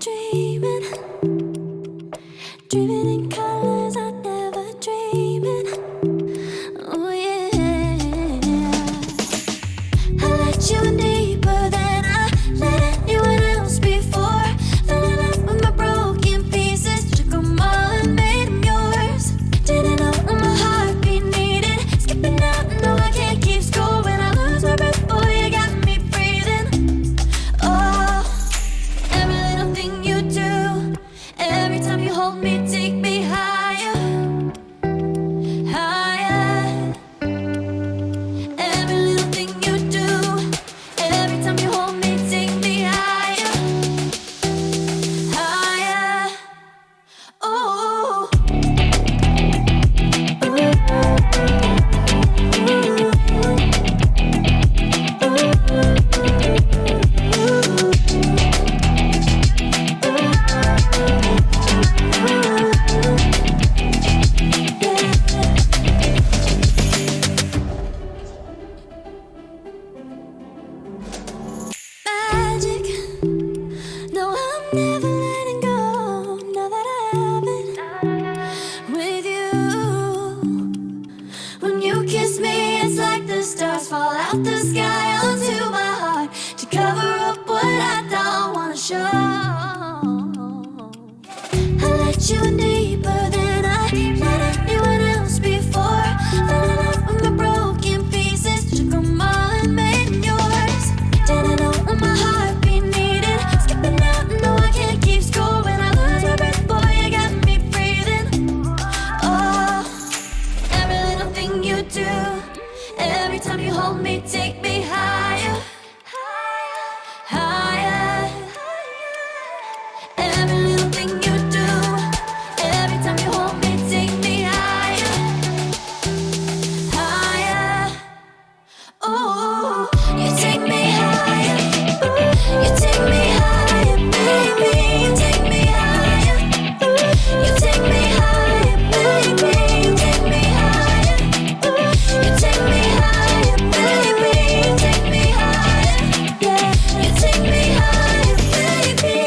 dreaming, dreaming in colors I never dreamed. Oh yeah, I let you in deeper than I let anyone else before. Fell in love with my broken pieces, took them all and made them yours. Didn't know what my heartbeat needed, skipping out, no I can't keep score. When I lose my breath, boy, you got me breathing. Oh, every little thing you do, every time you hold me, take me higher, higher. Every little thing you do, every time you hold me, take me higher, higher. Oh, magic. No, I'm never letting go. Now that I have it with you. When you kiss me, it's like the stars fall out the sky onto my heart to cover up what I don't wanna show. I let you in deeper than I let anyone else before. Fell in love with my broken pieces, took them all and made them yours. Didn't know what my heartbeat needed, skipping out, no I can't keep score. When I lose my breath, boy, you got me breathing. Oh, every little thing you do, every time you hold me, take me higher, higher. Every little thing you do, every time you hold me, take me higher, higher. Oh, you take me higher, you take me higher, baby, you take me higher, you take me higher, baby, you take me higher, you take me higher, baby, you take me higher, yeah, you take me higher, baby.